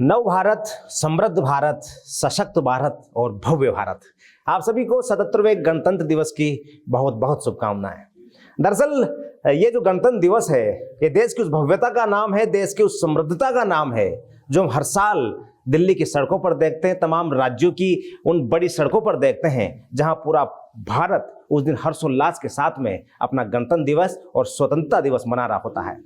नव भारत, समृद्ध भारत, सशक्त भारत और भव्य भारत। आप सभी को 77वें गणतंत्र दिवस की बहुत बहुत शुभकामनाएं। दरअसल ये जो गणतंत्र दिवस है, ये देश की उस भव्यता का नाम है, देश की उस समृद्धता का नाम है जो हम हर साल दिल्ली की सड़कों पर देखते हैं, तमाम राज्यों की उन बड़ी सड़कों पर देखते हैं, जहां पूरा भारत उस दिन हर्षोल्लास के साथ में अपना गणतंत्र दिवस और स्वतंत्रता दिवस मना रहा होता है।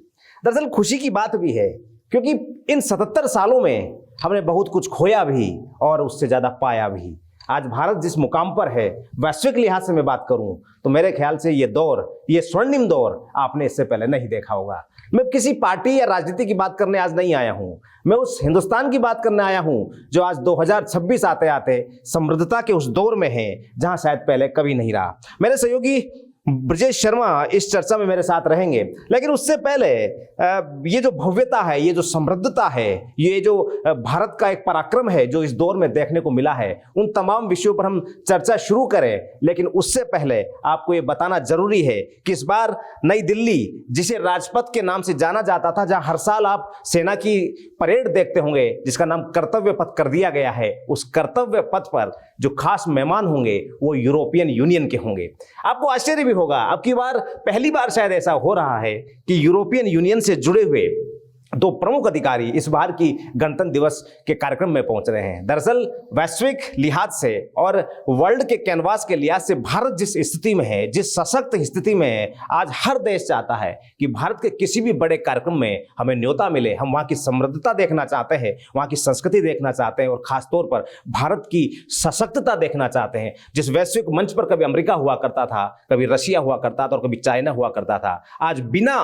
दरअसल खुशी की बात भी है, क्योंकि इन 77 सालों में हमने बहुत कुछ खोया भी और उससे ज्यादा पाया भी। आज भारत जिस मुकाम पर है, वैश्विक लिहाज से मैं बात करूं तो मेरे ख्याल से ये दौर, ये स्वर्णिम दौर आपने इससे पहले नहीं देखा होगा। मैं किसी पार्टी या राजनीति की बात करने आज नहीं आया हूं, मैं उस हिंदुस्तान की बात करने आया हूं जो आज 2026 आते आते समृद्धता के उस दौर में है जहां शायद पहले कभी नहीं रहा। मेरे सहयोगी ब्रजेश शर्मा इस चर्चा में मेरे साथ रहेंगे, लेकिन उससे पहले ये जो भव्यता है, ये जो समृद्धता है, ये जो भारत का एक पराक्रम है जो इस दौर में देखने को मिला है, उन तमाम विषयों पर हम चर्चा शुरू करें। लेकिन उससे पहले आपको ये बताना जरूरी है कि इस बार नई दिल्ली, जिसे राजपथ के नाम से जाना जाता था, जहां हर साल आप सेना की परेड देखते होंगे जिसका नाम कर्तव्य पथ कर दिया गया है, उस कर्तव्य पथ पर जो खास मेहमान होंगे वो यूरोपियन यूनियन के होंगे। आपको आश्चर्य भी होगा, अब की बार पहली बार शायद ऐसा हो रहा है कि यूरोपियन यूनियन से जुड़े हुए दो प्रमुख अधिकारी इस बार की गणतंत्र दिवस के कार्यक्रम में पहुंच रहे हैं। दरअसल वैश्विक लिहाज से और वर्ल्ड के कैनवास के लिहाज से भारत जिस स्थिति में है, जिस सशक्त स्थिति में है, आज हर देश चाहता है कि भारत के किसी भी बड़े कार्यक्रम में हमें न्योता मिले। हम वहां की समृद्धता देखना चाहते हैं, वहां की संस्कृति देखना चाहते हैं और खासतौर पर भारत की सशक्तता देखना चाहते हैं। जिस वैश्विक मंच पर कभी अमेरिका हुआ करता था, कभी रशिया हुआ करता था और कभी चाइना हुआ करता था, आज बिना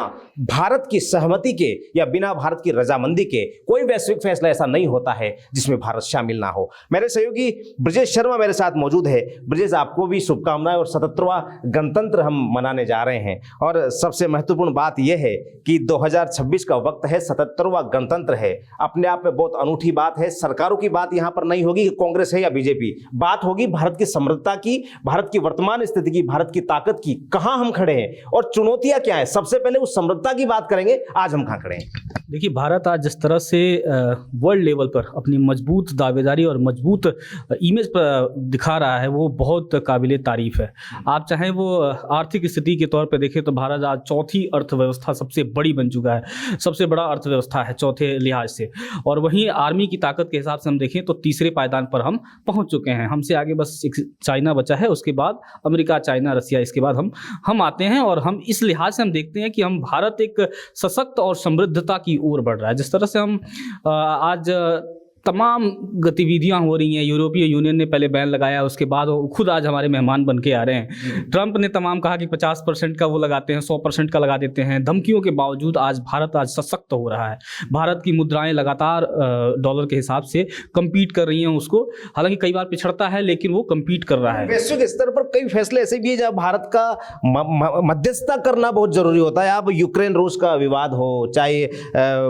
भारत की सहमति के या बिना भारत की रजामंदी के कोई वैश्विक फैसला ऐसा नहीं होता है जिसमें भारत शामिल ना हो। मेरे सहयोगी ब्रजेश शर्मा मेरे साथ मौजूद है। ब्रजेश, आपको भी शुभकामनाएं और 77वां गणतंत्र हम मनाने जा रहे हैं। और सबसे महत्वपूर्ण बात यह है कि 2026 का वक्त है, 77वां गणतंत्र है। अपने आप में बहुत अनूठी बात है। सरकारों की बात यहां पर नहीं होगी कि कांग्रेस है या बीजेपी, बात होगी भारत की समृद्धता की, भारत की वर्तमान स्थिति की, भारत की ताकत की, कहां हम खड़े हैं और चुनौतियां क्या है। सबसे पहले उस समृद्धता की बात करेंगे, आज हम कहां खड़े हैं। देखिए, भारत आज जिस तरह से वर्ल्ड लेवल पर अपनी मजबूत दावेदारी और मजबूत इमेज पर दिखा रहा है, वो बहुत काबिले तारीफ है। आप चाहें वो आर्थिक स्थिति के तौर पे देखें तो भारत आज चौथी अर्थव्यवस्था सबसे बड़ी बन चुका है, सबसे बड़ा अर्थव्यवस्था है चौथे लिहाज से। और वहीं आर्मी की ताकत के हिसाब से हम देखें तो तीसरे पायदान पर हम पहुंच चुके हैं। हमसे आगे बस एक चाइना बचा है, उसके बाद अमेरिका, चाइना, रसिया, इसके बाद हम आते हैं। और हम इस लिहाज से हम देखते हैं कि हम भारत एक सशक्त और समृद्धता की ओर बढ़ रहा है। जिस तरह से हम आज तमाम गतिविधियां हो रही हैं, यूरोपीय यूनियन ने पहले बैन लगाया, उसके बाद वो खुद आज हमारे मेहमान बन के आ रहे हैं। ट्रंप ने तमाम कहा कि 50% का वो लगाते हैं, 100% का लगा देते हैं। धमकियों के बावजूद आज भारत आज सशक्त हो रहा है। भारत की मुद्राएं लगातार डॉलर के हिसाब से कम्पीट कर रही हैं उसको, हालांकि कई बार पिछड़ता है लेकिन वो कम्पीट कर रहा है। वैश्विक स्तर पर कई फैसले ऐसे भी है जहाँ भारत का मध्यस्थता करना बहुत जरूरी होता है। अब यूक्रेन रूस का विवाद हो, चाहे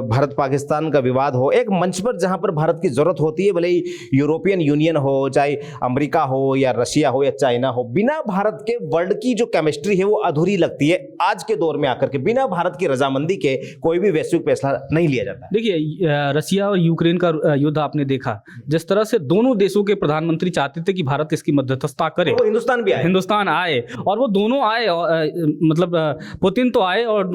भारत पाकिस्तान का विवाद हो, एक मंच पर जहां पर भारत की जरूरत होती है, भले ही यूरोपियन यूनियन हो, चाहे अमेरिका हो या रशिया हो या चाइना हो, बिना भारत के वर्ल्ड की जो केमिस्ट्री है वो अधूरी लगती है। आज के दौर में आकर के बिना भारत की रजामंदी के कोई भी वैश्विक फैसला नहीं लिया जाता। देखिए, रशिया और यूक्रेन का युद्ध आपने देखा, जिस तरह से दोनों देशों के प्रधानमंत्री चाहते थे कि भारत इसकी मध्यस्थता करे, वो हिंदुस्तान भी आए, हिंदुस्तान आए और वो दोनों आए। मतलब पुतिन तो आए और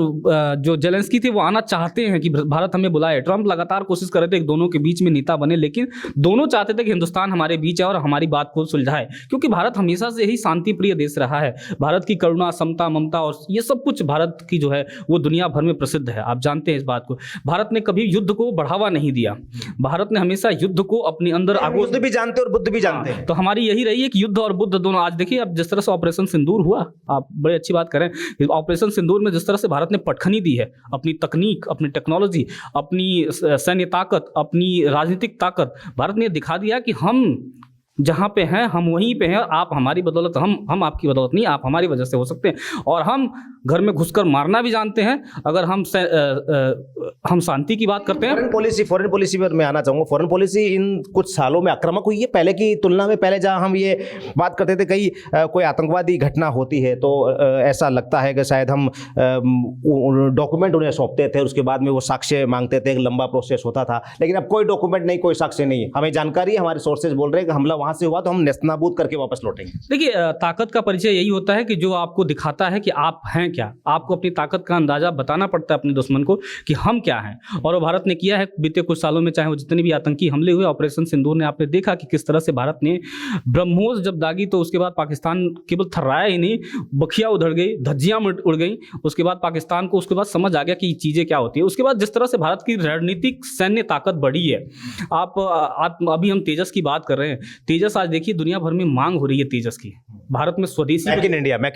जो जेलेंस्की थे वो आना चाहते हैं कि भारत हमें बुलाए। ट्रंप लगातार कोशिश कर रहे थे दोनों के बीच में नेता बने, लेकिन दोनों चाहते थे कि हिंदुस्तान हमारे बीच है और हमारी बात को सुलझाए, क्योंकि भारत हमेशा से ही शांति प्रिय देश रहा है। भारत की करुणा, समता, ममता और ये सब कुछ भारत की जो है वो दुनिया भर में प्रसिद्ध है। आप जानते हैं इस बात को। भारत ने कभी युद्ध को बढ़ावा नहीं दिया, भारत ने हमेशा युद्ध को अपने अंदर युद्ध भी जानते और बुद्ध भी जानते हैं। तो हमारी यही रही है कि युद्ध और बुद्ध दोनों। आज देखिए, अब जिस तरह से ऑपरेशन सिंदूर हुआ, आप बड़ी अच्छी बात करें, ऑपरेशन सिंदूर में जिस तरह से भारत ने पटखनी दी है, अपनी तकनीक, अपनी टेक्नोलॉजी, अपनी सैन्य ताकत, अपनी राजनीतिक ताकत, भारत ने दिखा दिया कि हम जहाँ पे हैं हम वहीं पे हैं, आप हमारी बदौलत, हम आपकी बदौलत नहीं, आप हमारी वजह से हो सकते हैं। और हम घर में घुसकर मारना भी जानते हैं। अगर हम शांति की बात करते हैं। फॉरेन पॉलिसी पर मैं आना चाहूँगा। फॉरेन पॉलिसी इन कुछ सालों में आक्रामक हुई है पहले की तुलना में। पहले जहाँ हम ये बात करते थे कहीं कोई आतंकवादी घटना होती है तो ऐसा लगता है कि शायद हम डॉक्यूमेंट उन्हें सौंपते थे, उसके बाद में वो साक्ष्य मांगते थे, एक लंबा प्रोसेस होता था। लेकिन अब कोई डॉक्यूमेंट नहीं, कोई साक्ष्य नहीं, हमें जानकारी है, हमारे सोर्सेज बोल रहे हैं कि हमला वहाँ से हुआ तो हम नेस्तनाबूद करके वापस लौटेंगे। देखिए, ताकत का परिचय यही होता है कि जो आपको दिखाता है कि आप हैं क्या। आपको अपनी ताकत का अंदाजा बताना पड़ता है अपने दुश्मन को कि हम क्या हैं। और वो भारत ने किया है बीते कुछ सालों में, चाहे वो जितने भी आतंकी हमले हुए, ऑपरेशन सिंदूर ने आपने देखा कि किस तरह से भारत ने ब्रह्मोस जब दागी तो उसके बाद पाकिस्तान केवल थर्राया ही नहीं, बखिया उधड़ गई, धज्जियां उड़ गई। उसके बाद पाकिस्तान को उसके बाद समझ आ गया कि ये चीज़ें क्या होती है। उसके बाद जिस तरह से भारत की रणनीतिक सैन्य ताकत बढ़ी है, आप अभी हम तेजस की बात कर रहे हैं। तेजस आज देखिए दुनिया भर में मांग हो रही है तेजस की। भारत में स्वदेशी मेक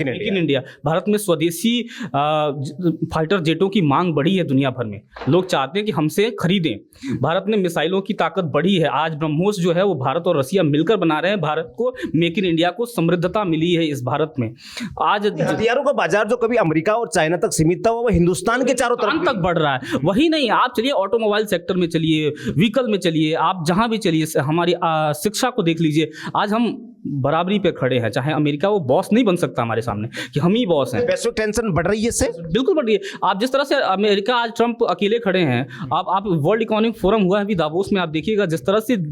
इन इंडिया भारत में स्वदेशी फाइटर जेटों की मांग बढ़ी है दुनिया भर में। लोग चाहते हैं कि हमसे खरीदें। भारत में मिसाइलों की ताकत बढ़ी है। आज ब्रह्मोस जो है वो भारत और रसिया मिलकर बना रहे हैं। भारत को, मेक इन इंडिया को समृद्धता मिली है इस भारत में। आज हथियारों का बाजार जो कभी अमेरिका और चाइना तक सीमित था वो हिंदुस्तान के चारों तरफ तक बढ़ रहा है। वही नहीं, आप चलिए ऑटोमोबाइल सेक्टर में चलिए, व्हीकल में चलिए, आप जहां भी चलिए, हमारी शिक्षा को देख लीजिए। आज हम बराबरी पे खड़े हैं। चाहे अमेरिका वो बॉस नहीं बन सकता हमारे सामने कि हम ही बॉस हैं। वैश्विक टेंशन बढ़ रही है इससे, बिल्कुल बढ़ रही है। आप जिस तरह से अमेरिका आज ट्रंप अकेले खड़े हैं, आप वर्ल्ड इकोनॉमिक फोरम हुआ है अभी दावोस में, आप देखिएगा जिस तरह से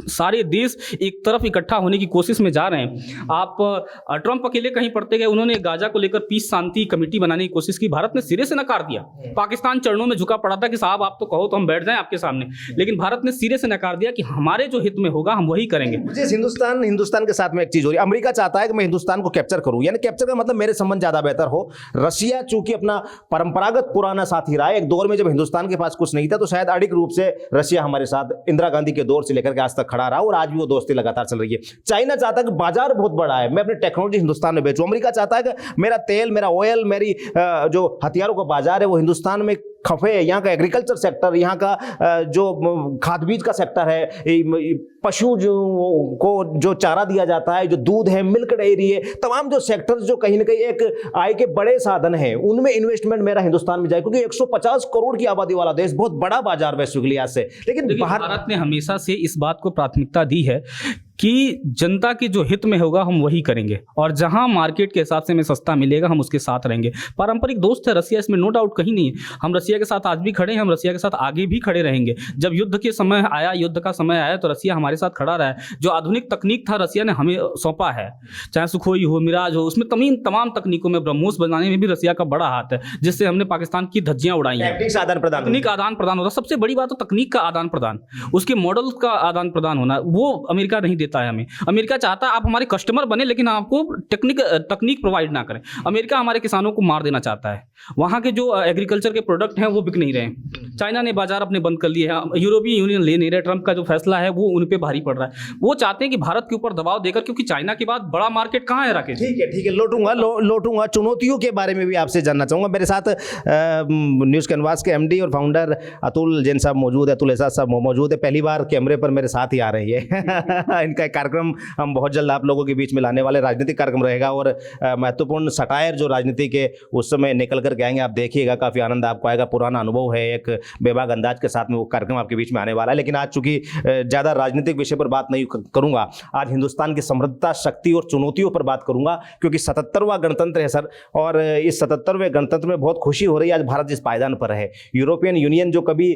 सारे देश एक तरफ इकट्ठा होने की कोशिश में जा रहे हैं। आप ट्रंप अकेले कहीं पड़ते गए, उन्होंने गाजा को लेकर पीस शांति कमेटी बनाने की कोशिश की, भारत ने सिरे से नकार दिया। पाकिस्तान चरणों में झुका पड़ा था कि साहब आप तो कहो तो हम बैठ जाएं आपके सामने, लेकिन भारत ने सिरे से नकार दिया कि हमारे जो हित में होगा हम वही करेंगे। मुझे हिंदुस्तान के साथ में एक चीज हो रही है। अमेरिका चाहता है कि मैं हिंदुस्तान को कैप्चर करूं, यानी कैप्चर का मतलब मेरे संबंध ज्यादा बेहतर हो। रशिया चूंकि अपना परंपरागत पुराना साथी रहा है, एक दौर में जब हिंदुस्तान के पास कुछ नहीं था तो शायद अडिग रूप से रशिया हमारे साथ इंदिरा गांधी के दौर से लेकर के आज तक खड़ा रहा और आज भी वो दोस्ती लगातार चल रही है। चाइना चाहता है कि बाजार बहुत बड़ा है, मैं अपनी टेक्नोलॉजी हिंदुस्तान में बेचूं। अमेरिका चाहता है कि मेरा तेल, मेरा ऑयल, मेरी जो हथियारों का बाजार है वो हिंदुस्तान में खफे। यहाँ का एग्रीकल्चर सेक्टर, यहाँ का जो खाद बीज का सेक्टर है, पशु को जो चारा दिया जाता है, जो दूध है, मिल्क डेयरी है, तमाम जो सेक्टर्स जो कहीं ना कहीं एक आय के बड़े साधन हैं, उनमें इन्वेस्टमेंट मेरा हिंदुस्तान में जाए, क्योंकि 150 करोड़ की आबादी वाला देश, बहुत बड़ा बाजार वैश्विक लिहाज से। लेकिन भारत ने हमेशा से इस बात को प्राथमिकता दी है कि जनता के जो हित में होगा हम वही करेंगे, और जहां मार्केट के हिसाब से हमें सस्ता मिलेगा हम उसके साथ रहेंगे। पारंपरिक दोस्त है रसिया, इसमें नो डाउट कहीं नहीं है। हम रसिया के साथ आज भी खड़े हैं, हम रसिया के साथ आगे भी खड़े रहेंगे। जब युद्ध के समय आया, युद्ध का समय आया तो रसिया हमारे साथ खड़ा रहा है। जो आधुनिक तकनीक था रसिया ने हमें सौंपा है, चाहे सुखोई हो, मिराज हो, उसमें तमाम तकनीकों में, ब्रह्मोस बनाने में भी रसिया का बड़ा हाथ है, जिससे हमने पाकिस्तान की धज्जियां उड़ाई हैं। तकनीक आदान प्रदान होता, सबसे बड़ी बात तो तकनीक का आदान प्रदान, उसके मॉडल का आदान प्रदान होना, वो अमेरिका नहीं देता है हमें। अमेरिका चाहता है आप हमारे कस्टमर बने लेकिन आपको तकनीक प्रोवाइड ना करें। अमेरिका हमारे किसानों को मार देना चाहता है। वहाँ के जो एग्रीकल्चर के प्रोडक्ट हैं वो बिक नहीं रहे। चाइना ने बाजार अपने बंद कर लिए हैं, यूरोपीय यूनियन ले नहीं रहे। ट्रंप का जो फैसला है वो उन पे भारी पड़ रहा है। वो चाहते हैं कि भारत के ऊपर दबाव देकर, क्योंकि चाइना के बाद बड़ा मार्केट कहाँ है राकेश? ठीक है, लौटूंगा चुनौतियों के बारे में भी आपसे जानना चाहूँगा। मेरे साथ न्यूज़ कैनवास के MD और फाउंडर अतुल जैन साहब मौजूद है, अतुल एजाज साहब मौजूद है। पहली बार कैमरे पर मेरे साथ ही आ रही है। इनका एक कार्यक्रम हम बहुत जल्द आप लोगों के बीच में लाने वाले, राजनीतिक कार्यक्रम रहेगा और महत्वपूर्ण सटायर जो राजनीति के उस समय निकल कर के आएंगे, आप देखिएगा, काफ़ी आनंद आपको आएगा। पुराना अनुभव है, एक बेबाक अंदाज के साथ में वो कार्यक्रम आपके बीच में आने वाला है। लेकिन आज चूंकि ज़्यादा राजनीतिक विषय पर बात नहीं करूँगा, आज हिंदुस्तान की समृद्धता, शक्ति और चुनौतियों पर बात करूँगा, क्योंकि 77वां गणतंत्र है सर, और इस 77वें गणतंत्र में बहुत खुशी हो रही है आज भारत जिस पायदान पर है। यूरोपियन यूनियन जो कभी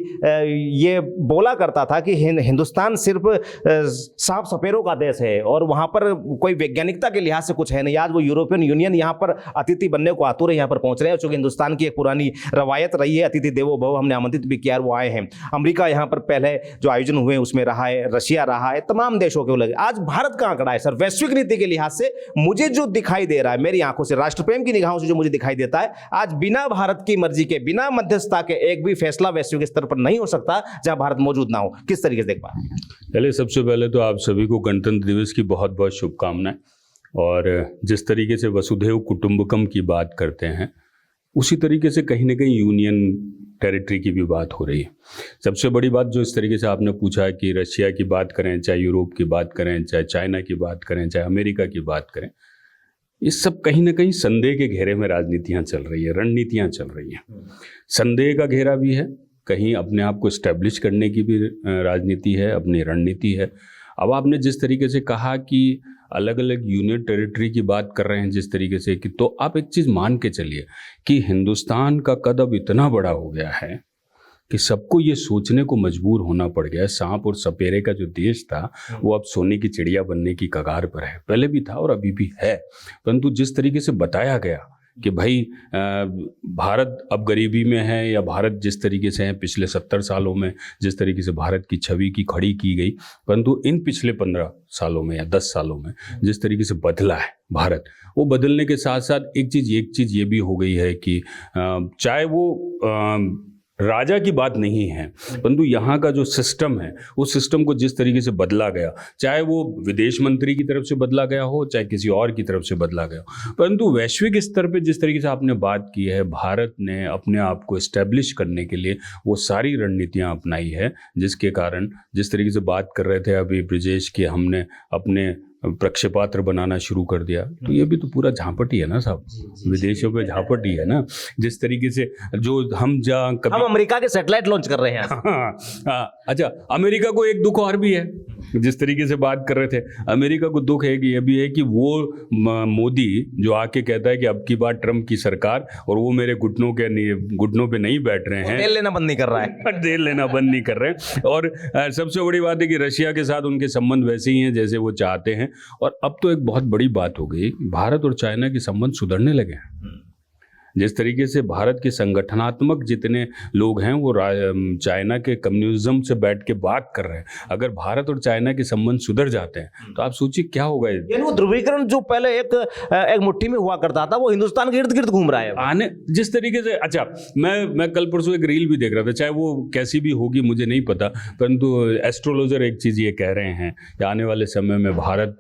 ये बोला करता था कि हिंदुस्तान सिर्फ सांप सपेरों का देश है और वहाँ पर कोई वैज्ञानिकता के लिहाज से कुछ है नहीं, आज वो यूरोपियन यूनियन यहाँ पर अतिथि बनने को आतुर है, यहाँ पर पहुँच रहे हैं। चूँकि हिंदुस्तान की एक पुरानी रवायत रही है, अतिथि देवो भव, हमने आमंत्रित भी किया, वो आए हैं। अमेरिका यहाँ पर पहले जो आयोजन हुए उसमें रहा है, रशिया रहा है, तमाम देशों के लगे। आज भारत कहाँ खड़ा है सर वैश्विक नीति के लिहाज से? मुझे जो दिखाई दे रहा है मेरी आंखों से, राष्ट्रप्रेम की निगाहों से जो मुझे दिखाई देता है, आज बिना भारत की मर्जी के, बिना मध्यस्थता के एक भी फैसला वैश्विक स्तर पर नहीं हो सकता जहां भारत मौजूद ना हो। किस तरीके से देख पा? पहले सबसे पहले तो आप सभी को गणतंत्र दिवस की बहुत बहुत शुभकामनाएं। और जिस तरीके से वसुधैव कुटुंबकम की बात करते हैं, उसी तरीके से कहीं ना कहीं यूनियन टेरिटरी की भी बात हो रही है। सबसे बड़ी बात जो इस तरीके से आपने पूछा है कि रशिया की बात करें, चाहे यूरोप की बात करें, चाहे चाइना की बात करें, चाहे अमेरिका की बात करें, ये सब कहीं ना कहीं संदेह के घेरे में राजनीतियाँ चल रही है, रणनीतियाँ चल रही हैं। संदेह का घेरा भी है, कहीं अपने आप को इस्टेब्लिश करने की भी राजनीति है, अपनी रणनीति है। अब आपने जिस तरीके से कहा कि अलग अलग यूनियन टेरिटरी की बात कर रहे हैं जिस तरीके से, कि तो आप एक चीज़ मान के चलिए कि हिंदुस्तान का कद अब इतना बड़ा हो गया है कि सबको ये सोचने को मजबूर होना पड़ गया है, सांप और सपेरे का जो देश था वो अब सोने की चिड़िया बनने की कगार पर है। पहले भी था और अभी भी है, परंतु जिस तरीके से बताया गया कि भाई भारत अब गरीबी में है, या भारत जिस तरीके से है पिछले 70 सालों में जिस तरीके से भारत की छवि की खड़ी की गई, परंतु इन पिछले 15 सालों में या 10 सालों में जिस तरीके से बदला है भारत, वो बदलने के साथ साथ एक चीज़ ये भी हो गई है कि चाहे वो राजा की बात नहीं है, परंतु यहाँ का जो सिस्टम है उस सिस्टम को जिस तरीके से बदला गया, चाहे वो विदेश मंत्री की तरफ से बदला गया हो, चाहे किसी और की तरफ से बदला गया हो, परंतु वैश्विक स्तर पे जिस तरीके से आपने बात की है, भारत ने अपने आप को इस्टेब्लिश करने के लिए वो सारी रणनीतियाँ अपनाई है, जिसके कारण जिस तरीके से बात कर रहे थे अभी ब्रिजेश की, हमने अपने प्रक्षेपास्त्र बनाना शुरू कर दिया, तो ये भी तो पूरा झांपट ही है ना साहब, विदेशों पे झांपट ही है ना। जिस तरीके से जो हम अमेरिका के सैटेलाइट लॉन्च कर रहे हैं। अच्छा, अमेरिका को एक दुख और भी है, जिस तरीके से बात कर रहे थे, अमेरिका को दुख है कि ये भी है कि वो मोदी जो आके कहता है कि अब की बार ट्रम्प की सरकार, और वो मेरे घुटनों पे नहीं बैठ रहे हैं, तेल लेना बंद नहीं कर रहा है तेल लेना बंद नहीं कर रहे हैं। और सबसे बड़ी बात है कि रशिया के साथ उनके संबंध वैसे ही हैं जैसे वो चाहते हैं। और अब तो एक बहुत बड़ी बात हो गई, भारत और चाइना के संबंध सुधरने लगे हैं। जिस तरीके से भारत के संगठनात्मक जितने लोग हैं वो चाइना के कम्युनिज्म से बैठ के बात कर रहे हैं। अगर भारत और चाइना के संबंध सुधर जाते हैं तो आप सोचिए क्या होगा। यानी वो ध्रुवीकरण जो पहले एक मुट्ठी में हुआ करता था वो हिंदुस्तान के इर्द गिर्द घूम रहा है आने जिस तरीके से। अच्छा, मैं कल परसों एक रील भी देख रहा था, चाहे वो कैसी भी होगी मुझे नहीं पता, परंतु एस्ट्रोलॉजर एक चीज़ ये कह रहे हैं कि आने वाले समय में भारत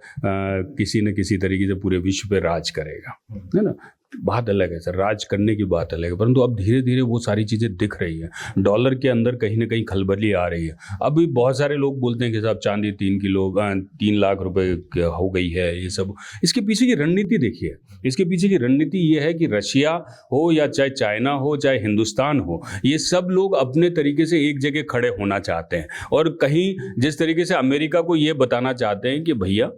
किसी न किसी तरीके से पूरे विश्व पे राज करेगा, है ना। बात अलग है सर, राज करने की बात अलग है, परंतु अब धीरे धीरे वो सारी चीज़ें दिख रही हैं। डॉलर के अंदर कहीं ना कहीं खलबली आ रही है। अभी बहुत सारे लोग बोलते हैं कि साहब चांदी 3 लाख रुपए हो गई है, ये सब। इसके पीछे की रणनीति देखिए, इसके पीछे की रणनीति ये है कि रशिया हो या चाहे चाइना हो चाहे हिंदुस्तान हो, ये सब लोग अपने तरीके से एक जगह खड़े होना चाहते हैं, और कहीं जिस तरीके से अमेरिका को ये बताना चाहते हैं कि भैया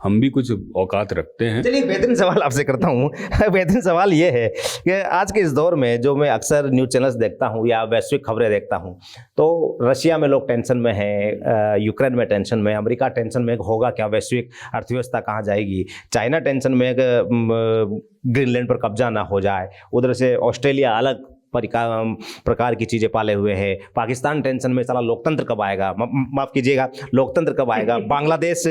हम भी कुछ औकात रखते हैं। चलिए, बेहतरीन सवाल आपसे करता हूँ। बेहतरीन सवाल ये है कि आज के इस दौर में जो मैं अक्सर न्यूज़ चैनल्स देखता हूँ या वैश्विक खबरें देखता हूँ, तो रशिया में लोग टेंशन में हैं, यूक्रेन में टेंशन में, अमेरिका टेंशन में होगा क्या, वैश्विक अर्थव्यवस्था कहाँ जाएगी, चाइना टेंशन में ग्रीनलैंड पर कब्जा ना हो जाए, उधर से ऑस्ट्रेलिया अलग प्रकार की चीज़ें पाले हुए हैं, पाकिस्तान टेंशन में साला लोकतंत्र कब आएगा, माफ़ कीजिएगा लोकतंत्र कब आएगा, बांग्लादेश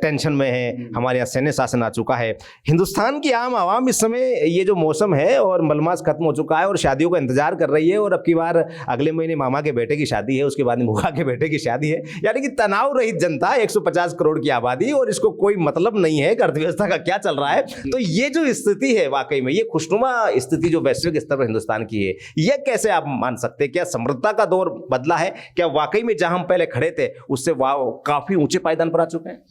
टेंशन में है, हमारे यहाँ सैन्य शासन आ चुका है, हिंदुस्तान की आम आवाम इस समय ये जो मौसम है और मलमास खत्म हो चुका है और शादियों का इंतजार कर रही है, और अब की बार अगले महीने मामा के बेटे की शादी है, उसके बाद बुआ के बेटे की शादी है, यानी कि तनाव रहित जनता, 150 करोड़ की आबादी, और इसको कोई मतलब नहीं है कि अर्थव्यवस्था का क्या चल रहा है। तो ये जो स्थिति है वाकई में, ये खुशनुमा स्थिति जो वैश्विक स्तर पर हिंदुस्तान की है, ये कैसे आप मान सकते हैं? क्या समृद्धता का दौर बदला है? क्या वाकई में जहां हम पहले खड़े थे उससे काफी ऊंचे पायदान पर आ चुके हैं?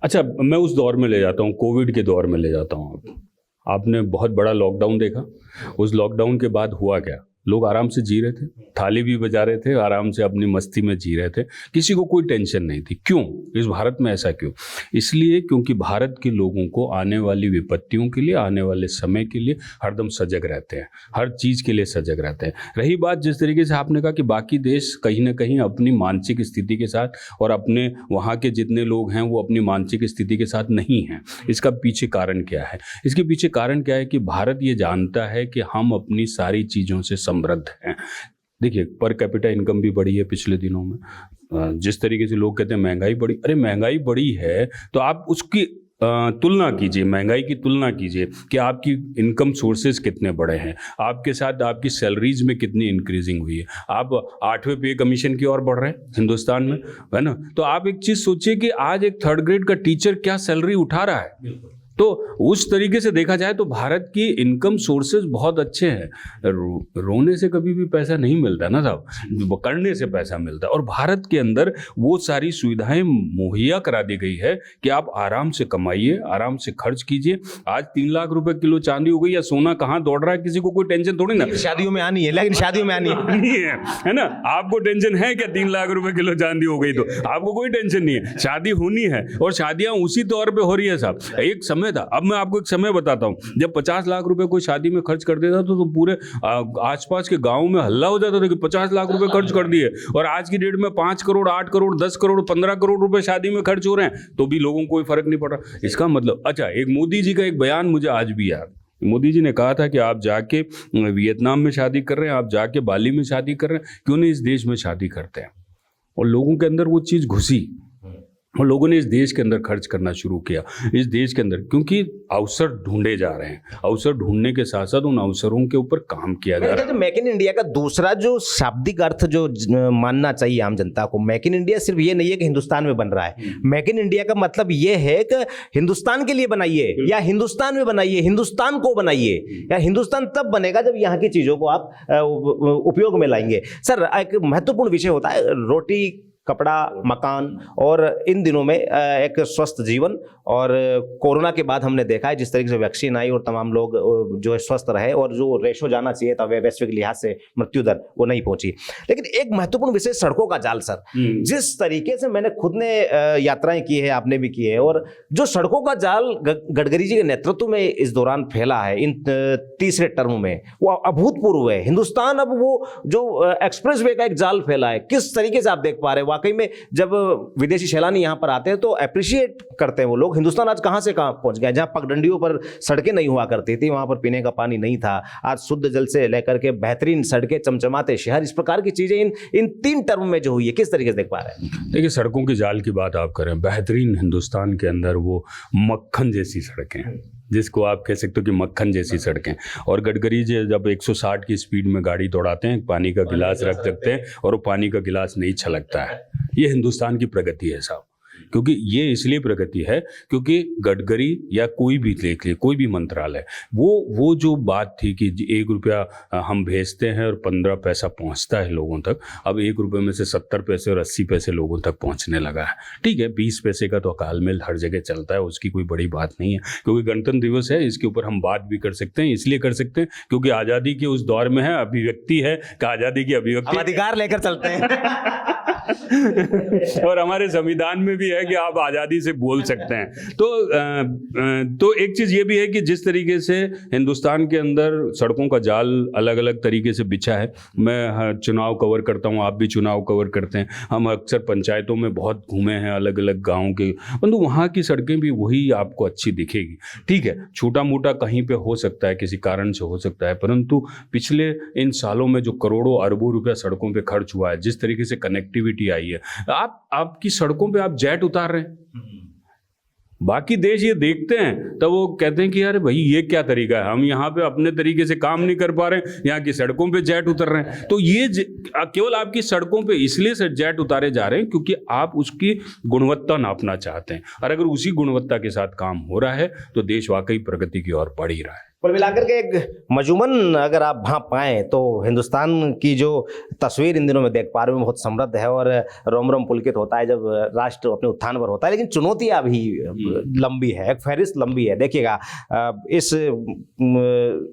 अच्छा, मैं उस दौर में ले जाता हूं, कोविड के दौर में ले जाता हूं। आपने बहुत बड़ा लॉकडाउन देखा, उस लॉकडाउन के बाद हुआ क्या? लोग आराम से जी रहे थे, थाली भी बजा रहे थे, आराम से अपनी मस्ती में जी रहे थे, किसी को कोई टेंशन नहीं थी। क्यों? इस भारत में ऐसा क्यों? इसलिए क्योंकि भारत के लोगों को आने वाली विपत्तियों के लिए, आने वाले समय के लिए हरदम सजग रहते हैं, हर चीज़ के लिए सजग रहते हैं। रही बात जिस तरीके से आपने कहा कि बाकी देश कहीं ना कहीं अपनी मानसिक स्थिति के साथ और अपने वहाँ के जितने लोग हैं वो अपनी मानसिक स्थिति के साथ नहीं हैं, इसका पीछे कारण क्या है? इसके पीछे कारण क्या है कि भारत ये जानता है कि हम अपनी सारी चीज़ों से समृद्ध हैं। देखिए, पर कैपिटा इनकम भी बढ़ी है पिछले दिनों में। जिस तरीके से लोग कहते हैं महंगाई बढ़ी, अरे महंगाई बढ़ी है तो आप उसकी तुलना कीजिए, महंगाई की तुलना कीजिए कि आपकी इनकम सोर्सेज कितने बड़े हैं, आपके साथ आपकी सैलरीज में कितनी इंक्रीजिंग हुई है। आप 8वें पे कमीशन की ओर बढ़ रहे हैं हिंदुस्तान में, है ना। तो आप एक चीज़ सोचिए कि आज एक 3rd ग्रेड का टीचर क्या सैलरी उठा रहा है, तो तो उस तरीके से देखा जाए तो भारत की इनकम सोर्सेज बहुत अच्छे हैं। रोने से कभी भी पैसा नहीं मिलता ना साहब, करने से पैसा मिलता है। और भारत के अंदर वो सारी सुविधाएं मुहैया करा दी गई है कि आप आराम से कमाइए, आराम से खर्च कीजिए। आज 3 लाख रुपए किलो चांदी हो गई या सोना कहाँ दौड़ रहा है, किसी को कोई टेंशन थोड़ी ना। शादियों में आनी है, लेकिन शादियों में आनी है ना। आपको टेंशन है क्या 3 लाख रुपए किलो चांदी हो गई तो? आपको कोई टेंशन नहीं है। शादी होनी है और शादियां उसी तौर पे हो रही है साहब। एक समय था, अब मैं आपको एक समय बताता हूं, जब 50 लाख रुपए कोई शादी में खर्च कर देता तो पूरे आसपास के गांव में हल्ला हो जाता था कि 50 लाख रुपए खर्च कर दिए। और आज की डेट में 5 करोड़, 8 करोड़, 10 करोड़, 15 करोड़ रुपए शादी में खर्च हो रहे हैं, तो भी लोगों को कोई फर्क नहीं पड़ रहा। इसका मतलब, अच्छा, एक मोदी जी का एक बयान मुझे आज भी याद। मोदी जी ने कहा था कि आप जाके वियतनाम में शादी कर रहे हैं, आप जाके बाली में शादी कर रहे हैं, क्यों नहीं इस देश में शादी करते हैं? और लोगों के अंदर वो चीज़ घुसी और लोगों ने इस देश के अंदर खर्च करना शुरू किया, इस देश के अंदर, क्योंकि अवसर ढूंढे जा रहे हैं। अवसर ढूंढने के साथ साथ उन अवसरों के ऊपर काम किया जा रहा है। मेक इन इंडिया का दूसरा जो शाब्दिक अर्थ जो मानना चाहिए आम जनता को, मेक इन इंडिया सिर्फ ये नहीं है कि हिंदुस्तान में बन रहा है। मेक इन इंडिया का मतलब ये है कि हिंदुस्तान के लिए बनाइए या हिंदुस्तान में बनाइए, हिंदुस्तान को बनाइए। या हिंदुस्तान तब बनेगा जब यहाँ की चीजों को आप उपयोग में लाएंगे। सर, एक महत्वपूर्ण विषय होता है रोटी, कपड़ा, मकान, और इन दिनों में एक स्वस्थ जीवन। और कोरोना के बाद हमने देखा है जिस तरीके से वैक्सीन आई और तमाम लोग जो है स्वस्थ रहे, और जो रेशो जाना चाहिए था वैश्विक लिहाज से मृत्यु दर, वो नहीं पहुंची। लेकिन एक महत्वपूर्ण विषय सड़कों का जाल सर, जिस तरीके से मैंने खुद ने यात्राएं की है, आपने भी की है, और जो सड़कों का जाल गडकरी जी के नेतृत्व में इस दौरान फैला है इन तीसरे टर्म में, वो अभूतपूर्व है। हिंदुस्तान अब वो जो एक्सप्रेस वे का एक जाल फैला है, किस तरीके से आप देख पा रहे हैं? वाकई में जब विदेशी सैलानी यहां पर आते हैं तो अप्रिशिएट करते हैं वो लोग। हिंदुस्तान आज कहां से कहां पहुंच गया। जहां पगडंडियों पर सड़कें नहीं हुआ करती थी, वहां पर पीने का पानी नहीं था, आज शुद्ध जल से लेकर के बेहतरीन सड़कें, चमचमाते शहर, इस प्रकार की चीजें इन 3 टर्म में जो हुई है, किस तरीके से देख पा रहे हैं? देखिए, सड़कों के जाल की बात आप करें, बेहतरीन हिंदुस्तान के अंदर वो मक्खन जैसी सड़कें, जिसको आप कह सकते हो कि मक्खन जैसी सड़कें। और गडकरी जी जब 160 की स्पीड में गाड़ी दौड़ाते हैं, पानी का गिलास रख सकते हैं और वो पानी का गिलास नहीं छलकता है। ये हिंदुस्तान की प्रगति है साहब। क्योंकि ये इसलिए प्रगति है क्योंकि गडकरी या कोई भी देख ले, कोई भी मंत्रालय, वो जो बात थी कि 1 रुपया हम भेजते हैं और 15 पैसा पहुंचता है लोगों तक, अब 1 रुपये में से 70 पैसे और 80 पैसे लोगों तक पहुंचने लगा है। ठीक है, 20 पैसे का तो अकालमेल हर जगह चलता है, उसकी कोई बड़ी बात नहीं है। क्योंकि गणतंत्र दिवस है, इसके ऊपर हम बात भी कर सकते हैं, इसलिए कर सकते हैं क्योंकि आज़ादी के उस दौर में है, अभिव्यक्ति है कि आज़ादी की अभिव्यक्ति, अधिकार लेकर चलते हैं और हमारे संविधान में भी है कि आप आज़ादी से बोल सकते हैं। तो एक चीज़ ये भी है कि जिस तरीके से हिंदुस्तान के अंदर सड़कों का जाल अलग अलग तरीके से बिछा है, मैं चुनाव कवर करता हूँ, आप भी चुनाव कवर करते हैं, हम अक्सर पंचायतों में बहुत घूमे हैं, अलग अलग गाँव के, परंतु वहाँ की सड़कें भी वही आपको अच्छी दिखेगी। ठीक है, छोटा मोटा कहीं पे हो सकता है, किसी कारण से हो सकता है, परंतु पिछले इन सालों में जो करोड़ों अरबों रुपया सड़कों पे खर्च हुआ है, जिस तरीके से कनेक्टिविटी आई है, आपकी सड़कों पे आप जेट उतार रहे हैं, बाकी देश ये देखते हैं तब वो कहते हैं कि यार भाई ये क्या तरीका है, हम यहाँ पे अपने तरीके से काम नहीं कर पा रहे हैं, यहाँ की सड़कों पे जेट उतर रहे हैं। तो ये केवल आपकी सड़कों पे इसलिए से जेट उतारे जा रहे हैं क्योंकि आप उसकी गुणवत्ता नापना चाहते हैं, और अगर उसी गुणवत्ता के साथ काम हो रहा है तो देश वाकई प्रगति की ओर बढ़ ही रहा है। कुल मिलाकर के एक मजूमन अगर आप भांप पाएं तो हिंदुस्तान की जो तस्वीर इन दिनों में देख पा रहे हैं बहुत समृद्ध है, और रोम रोम पुलकित होता है जब राष्ट्र अपने उत्थान पर होता है। लेकिन चुनौतियां भी लंबी है, एक फहरिस्त लंबी है। देखिएगा, इस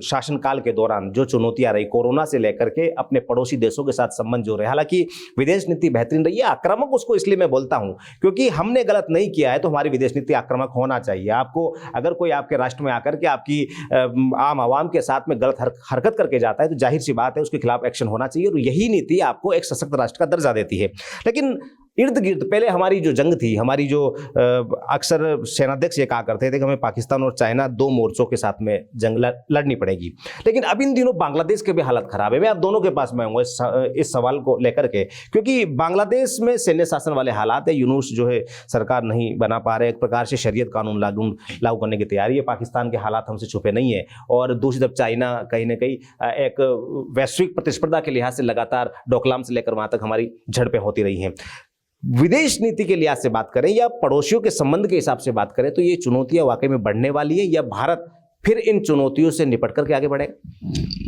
शासनकाल के दौरान जो चुनौतियां रही, कोरोना से लेकर के अपने पड़ोसी देशों के साथ संबंध जो रहे, हालांकि विदेश नीति बेहतरीन रही है। आक्रामक उसको इसलिए मैं बोलता हूं क्योंकि हमने गलत नहीं किया है, तो हमारी विदेश नीति आक्रामक होना चाहिए। आपको अगर कोई आपके राष्ट्र में आकर के आपकी आम आवाम के साथ में गलत हरकत करके जाता है तो जाहिर सी बात है उसके खिलाफ एक्शन होना चाहिए, और यही नीति आपको एक सशक्त राष्ट्र का दर्जा देती है। लेकिन इर्द गिर्द पहले हमारी जो जंग थी, हमारी जो अक्सर सेनाध्यक्ष ये कहा करते थे कि हमें पाकिस्तान और चाइना 2 मोर्चों के साथ में जंग लड़नी पड़ेगी। लेकिन अब इन दिनों बांग्लादेश के भी हालत खराब है। मैं आप दोनों के पास में आऊँगा इस सवाल को लेकर के, क्योंकि बांग्लादेश में सैन्य शासन वाले हालात है, यूनूस जो है सरकार नहीं बना पा रहे, एक प्रकार से शरीयत कानून लागू करने की तैयारी है। पाकिस्तान के हालात हमसे छुपे नहीं है, और दूसरी तरफ चाइना कहीं ना कहीं एक वैश्विक प्रतिस्पर्धा के लिहाज से लगातार डोकलाम से लेकर वहाँ तक हमारी झड़पें होती रही हैं। विदेश नीति के लिहाज से बात करें या पड़ोसियों के संबंध के हिसाब से बात करें तो ये चुनौतियां वाकई में बढ़ने वाली है या भारत फिर इन चुनौतियों से निपट करके आगे बढ़ेगा?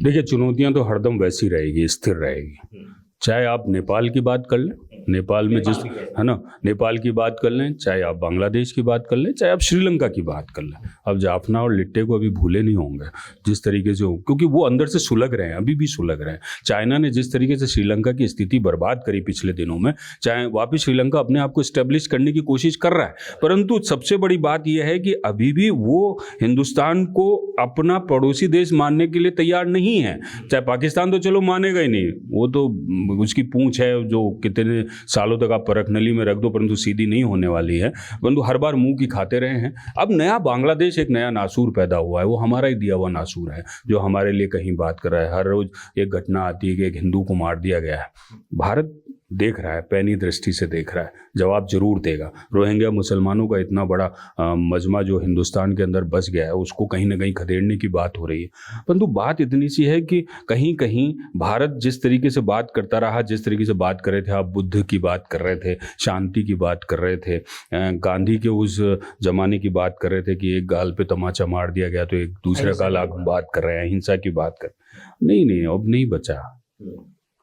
देखिए, चुनौतियां तो हरदम वैसी रहेगी, स्थिर रहेगी। चाहे आप नेपाल की बात कर लें, नेपाल में जिस है ना, नेपाल की बात कर लें, चाहे आप बांग्लादेश की बात कर लें, चाहे आप श्रीलंका की बात कर लें। अब जाफना और लिट्टे को अभी भूले नहीं होंगे जिस तरीके से, क्योंकि वो अंदर से सुलग रहे हैं, अभी भी सुलग रहे हैं। चाइना ने जिस तरीके से श्रीलंका की स्थिति बर्बाद करी पिछले दिनों में, चाहे वापिस श्रीलंका अपने आप को स्टेब्लिश करने की कोशिश कर रहा है, परंतु सबसे बड़ी बात यह है कि अभी भी वो हिंदुस्तान को अपना पड़ोसी देश मानने के लिए तैयार नहीं है। चाहे पाकिस्तान तो चलो मानेगा ही नहीं, वो तो उसकी पूंछ है जो कितने सालों तक आप परख नली में रख दो, परंतु सीधी नहीं होने वाली है, परंतु हर बार मुंह की खाते रहे हैं। अब नया बांग्लादेश, एक नया नासूर पैदा हुआ है, वो हमारा ही दिया हुआ नासूर है जो हमारे लिए कहीं बात कर रहा है। हर रोज एक घटना आती है कि एक हिंदू को मार दिया गया है। भारत देख रहा है, पैनी दृष्टि से देख रहा है, जवाब जरूर देगा। रोहिंग्या मुसलमानों का इतना बड़ा मजमा जो हिंदुस्तान के अंदर बस गया है, उसको कहीं ना कहीं खदेड़ने की बात हो रही है। परंतु बात इतनी सी है कि कहीं कहीं भारत जिस तरीके से बात करता रहा, जिस तरीके से बात कर रहे थे, आप बुद्ध की बात कर रहे थे, शांति की बात कर रहे थे, गांधी के उस जमाने की बात कर रहे थे कि एक गाल पे तमाचा मार दिया गया तो एक दूसरे गाल आप बात कर रहे हैं, हिंसा की बात कर। नहीं, अब नहीं बचा।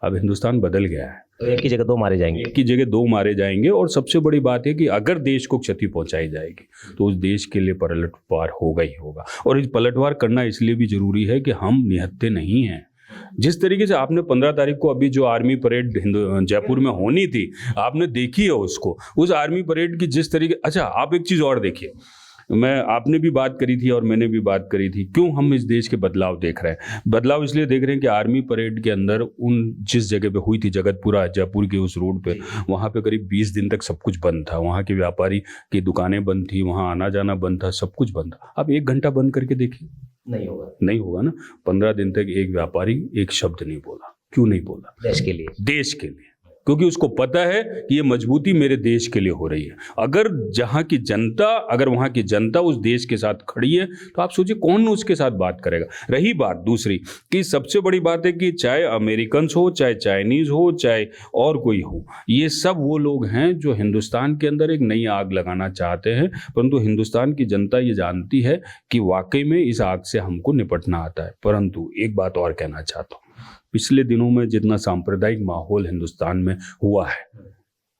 अब हिंदुस्तान बदल गया है। तो एक की जगह दो मारे जाएंगे, एक की जगह दो मारे जाएंगे। और सबसे बड़ी बात है कि अगर देश को क्षति पहुंचाई जाएगी तो उस देश के लिए पलटवार होगा ही होगा। और इस पलटवार करना इसलिए भी जरूरी है कि हम निहत्थे नहीं हैं। जिस तरीके से आपने 15 तारीख को अभी जो आर्मी परेड जयपुर में होनी थी, आपने देखी है उसको, उस आर्मी परेड की जिस तरीके, अच्छा आप एक चीज़ और देखिए, आपने भी बात करी थी और मैंने भी बात करी थी, क्यों हम इस देश के बदलाव देख रहे हैं। बदलाव इसलिए देख रहे हैं कि आर्मी परेड के अंदर उन जिस जगह पे हुई थी, जगतपुरा जयपुर के उस रोड पे, वहाँ पे करीब 20 दिन तक सब कुछ बंद था। वहाँ के व्यापारी की दुकानें बंद थी, वहाँ आना जाना बंद था, सब कुछ बंद था। अब 1 घंटा बंद करके देखिए, नहीं होगा ना। 15 दिन तक एक व्यापारी एक शब्द नहीं बोला। क्यों नहीं बोला? देश के लिए, देश के लिए, क्योंकि उसको पता है कि ये मजबूती मेरे देश के लिए हो रही है। अगर वहाँ की जनता उस देश के साथ खड़ी है तो आप सोचिए कौन उसके साथ बात करेगा। रही बात दूसरी कि सबसे बड़ी बात है कि चाहे अमेरिकन हो, चाहे चाइनीज हो, चाहे और कोई हो, ये सब वो लोग हैं जो हिंदुस्तान के अंदर एक नई आग लगाना चाहते हैं, परंतु हिंदुस्तान की जनता ये जानती है कि वाकई में इस आग से हमको निपटना आता है। परंतु एक बात और कहना चाहता हूँ, पिछले दिनों में जितना सांप्रदायिक माहौल हिंदुस्तान में हुआ है,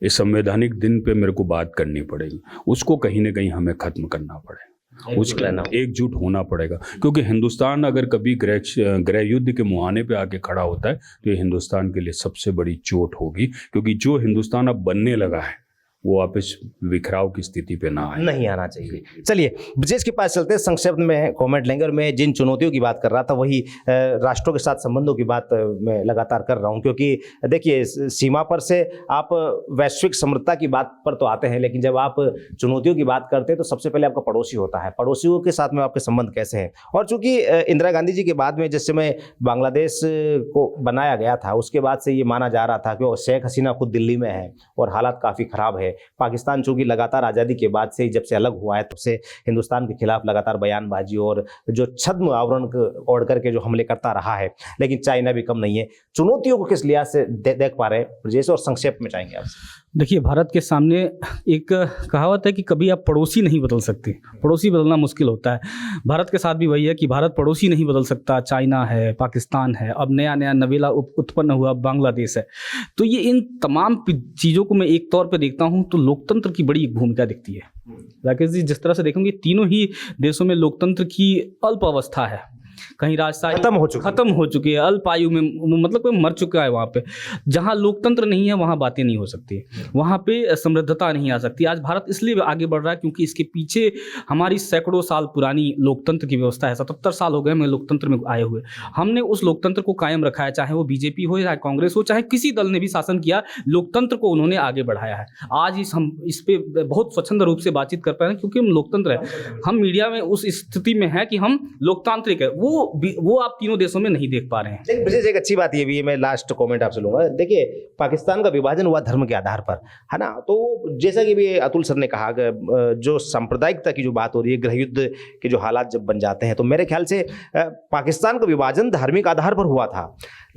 इस संवैधानिक दिन पे मेरे को बात करनी पड़ेगी, उसको कहीं ना कहीं हमें खत्म करना पड़ेगा, उसके एकजुट होना पड़ेगा। क्योंकि हिंदुस्तान अगर कभी गृह युद्ध के मुहाने पे आके खड़ा होता है तो ये हिंदुस्तान के लिए सबसे बड़ी चोट होगी, क्योंकि जो हिंदुस्तान अब बनने लगा है वो वापस विखराव की स्थिति पे ना आए, नहीं आना चाहिए। चलिए ब्रजेश के पास चलते हैं, संक्षिप्त में कमेंट लेंगे। और मैं जिन चुनौतियों की बात कर रहा था वही राष्ट्रों के साथ संबंधों की बात मैं लगातार कर रहा हूं, क्योंकि देखिए सीमा पर से आप वैश्विक समृद्धता की बात पर तो आते हैं, लेकिन जब आप चुनौतियों की बात करते हैं तो सबसे पहले आपका पड़ोसी होता है। पड़ोसियों के साथ में आपके संबंध कैसे हैं? और चूंकि इंदिरा गांधी जी के बाद में जिस समय बांग्लादेश को बनाया गया था, उसके बाद से ये माना जा रहा था कि शेख हसीना खुद दिल्ली में है और हालात काफ़ी ख़राब है। पाकिस्तान चूंकि लगातार आज़ादी के बाद से, जब से अलग हुआ है, तब से हिंदुस्तान के खिलाफ लगातार बयानबाजी और जो छद्म आवरण ओढ़ करके जो हमले करता रहा है, लेकिन चाइना भी कम नहीं है। चुनौतियों को किस लिहाज से देख पा रहे हैं जैसे, और संक्षेप में चाहेंगे आपसे? देखिए, भारत के सामने एक कहावत है कि कभी आप पड़ोसी नहीं बदल सकते, पड़ोसी बदलना मुश्किल होता है। भारत के साथ भी वही है कि भारत पड़ोसी नहीं बदल सकता। चाइना है, पाकिस्तान है, अब नया नवेला उत्पन्न हुआ बांग्लादेश है। तो ये इन तमाम चीज़ों को मैं एक तौर पे देखता हूँ तो लोकतंत्र की बड़ी भूमिका दिखती है। राकेश जी, जिस तरह से देखेंगे तीनों ही देशों में लोकतंत्र की अल्प अवस्था है, कहीं राजशाही खत्म हो चुकी है, अल्प आयु में, मतलब कोई मर चुका है। वहाँ पे जहाँ लोकतंत्र नहीं है वहाँ बातें नहीं हो सकती, वहाँ पे समृद्धता नहीं आ सकती। आज भारत इसलिए आगे बढ़ रहा है क्योंकि इसके पीछे हमारी सैकड़ों साल पुरानी लोकतंत्र की व्यवस्था है। 77 साल हो गए हमें लोकतंत्र में आए हुए, हमने उस लोकतंत्र को कायम रखा है, चाहे वो बीजेपी हो, चाहे कांग्रेस हो, चाहे किसी दल ने भी शासन किया, लोकतंत्र को उन्होंने आगे बढ़ाया है। आज हम इस पे बहुत स्वच्छंद रूप से बातचीत कर पाए हैं क्योंकि हम लोकतंत्र है, हम मीडिया में उस स्थिति में है कि हम लोकतांत्रिक है। वो आप तीनों देशों में नहीं देख पा रहे हैं। लेकिन ब्रजेश, एक अच्छी बात ये भी है, मैं लास्ट कमेंट आपसे लूंगा। देखिए, पाकिस्तान का विभाजन हुआ धर्म के आधार पर, है ना, तो जैसा कि भी अतुल सर ने कहा, जो सांप्रदायिकता की जो बात हो रही है, गृह युद्ध के जो हालात जब बन जाते हैं, तो मेरे ख्याल से पाकिस्तान का विभाजन धार्मिक आधार पर हुआ था।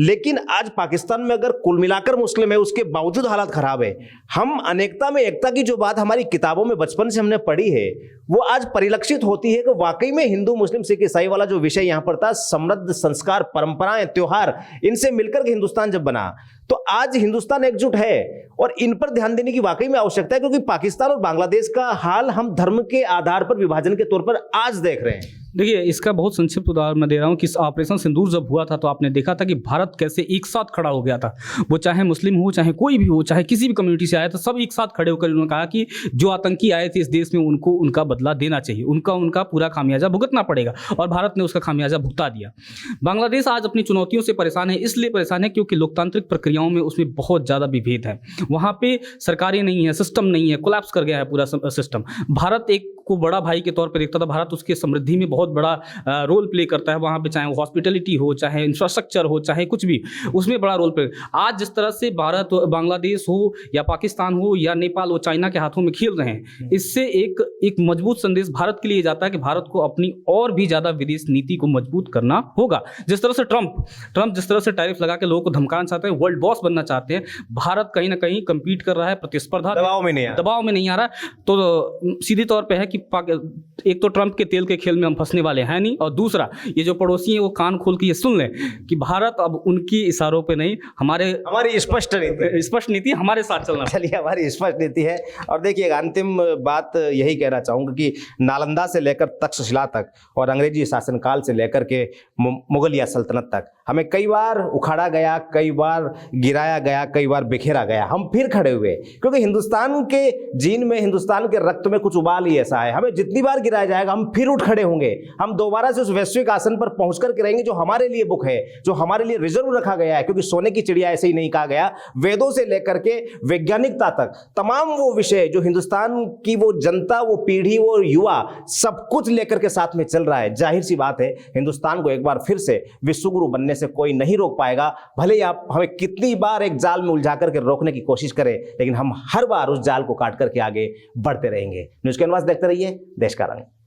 लेकिन आज पाकिस्तान में अगर कुल मिलाकर मुस्लिम है, उसके बावजूद हालात खराब है। हम अनेकता में एकता की जो बात हमारी किताबों में बचपन से हमने पढ़ी है, वो आज परिलक्षित होती है कि वाकई में हिंदू मुस्लिम सिख ईसाई वाला जो विषय यहां पर था, समृद्ध संस्कार, परंपराएं, त्योहार, इनसे मिलकर के हिंदुस्तान जब बना, तो आज हिंदुस्तान एकजुट है और इन पर ध्यान देने की वाकई में आवश्यकता है, क्योंकि पाकिस्तान और बांग्लादेश का हाल हम धर्म के आधार पर, विभाजन के तौर पर आज देख रहे हैं। देखिए, इसका बहुत संक्षिप्त उदाहरण मैं दे रहा हूँ कि ऑपरेशन सिंदूर जब हुआ था तो आपने देखा था कि भारत कैसे एक साथ खड़ा हो गया था। वो चाहे मुस्लिम हो, चाहे कोई भी हो, चाहे किसी भी कम्युनिटी से आए, तो सब एक साथ खड़े होकर उन्होंने कहा कि जो आतंकी आए थे इस देश में, उनको उनका बदला देना चाहिए, उनका पूरा खामियाजा भुगतना पड़ेगा, और भारत ने उसका खामियाजा भुगता दिया। बांग्लादेश आज अपनी चुनौतियों से परेशान है, इसलिए परेशान है क्योंकि लोकतांत्रिक प्रक्रियाओं में उसमें बहुत ज़्यादा विभेद है। वहाँ पे सरकारें नहीं है, सिस्टम नहीं है, कोलैप्स कर गया है पूरा सिस्टम। भारत एक को बड़ा भाई के तौर पर देखता था, भारत उसके समृद्धि में बहुत बड़ा रोल प्ले करता है। वहाँ पे चाहे वो हॉस्पिटलिटी हो, चाहे इंफ्रास्ट्रक्चर हो, चाहे कुछ भी, उसमें बड़ा रोल प्ले। आज जिस तरह से भारत, बांग्लादेश हो या पाकिस्तान हो या नेपाल हो, चाइना के हाथों में खेल रहे हैं, इससे एक मजबूत संदेश भारत के लिए जाता है कि भारत को अपनी और भी ज़्यादा विदेश नीति को मजबूत करना होगा। जिस तरह से ट्रंप जिस तरह से टैरिफ लगा के लोगों को धमकाना चाहते हैं, वर्ल्ड बॉस बनना चाहते हैं, भारत कहीं ना कहीं कम्पीट कर रहा है, प्रतिस्पर्धा दबाव में नहीं आ रहा। तो सीधे तौर पर है कि एक तो ट्रंप के तेल के खेल में हम फंसने वाले हैं नहीं, और दूसरा ये जो पड़ोसी हैं वो कान खोल के ये सुन लें कि भारत अब उनकी इशारों पे नहीं, हमारी स्पष्ट नीति हमारे साथ चलना। चलिए, हमारी स्पष्ट नीति है। और देखिए, अंतिम बात यही कहना चाहूँगा कि नालंदा से लेकर तक्षशिला तक और अंग्रेजी शासनकाल से लेकर के मुगलिया सल्तनत तक हमें कई बार उखाड़ा गया, कई बार गिराया गया, कई बार बिखेरा गया, हम फिर खड़े हुए, क्योंकि हिंदुस्तान के जीन में, हिंदुस्तान के रक्त में कुछ उबाल ही ऐसा है। हमें जितनी बार गिराया जाएगा हम फिर उठ खड़े होंगे, हम दोबारा से उस वैश्विक आसन पर पहुंच करके रहेंगे जो हमारे लिए बुक है, जो हमारे लिए रिजर्व रखा गया है। क्योंकि सोने की चिड़िया ऐसे ही नहीं कहा गया, वेदों से लेकर के वैज्ञानिकता तक तमाम वो विषय जो हिंदुस्तान की वो जनता, वो पीढ़ी, वो युवा, सब कुछ लेकर के साथ में चल रहा है। जाहिर सी बात है, हिंदुस्तान को एक बार फिर से विश्वगुरु बनने से कोई नहीं रोक पाएगा। भले ही आप हमें कितनी बार एक जाल में उलझा करके रोकने की कोशिश करें, लेकिन हम हर बार उस जाल को काट करके आगे बढ़ते रहेंगे। न्यूज़ कैनवास देखते रहिए, देश का रंग।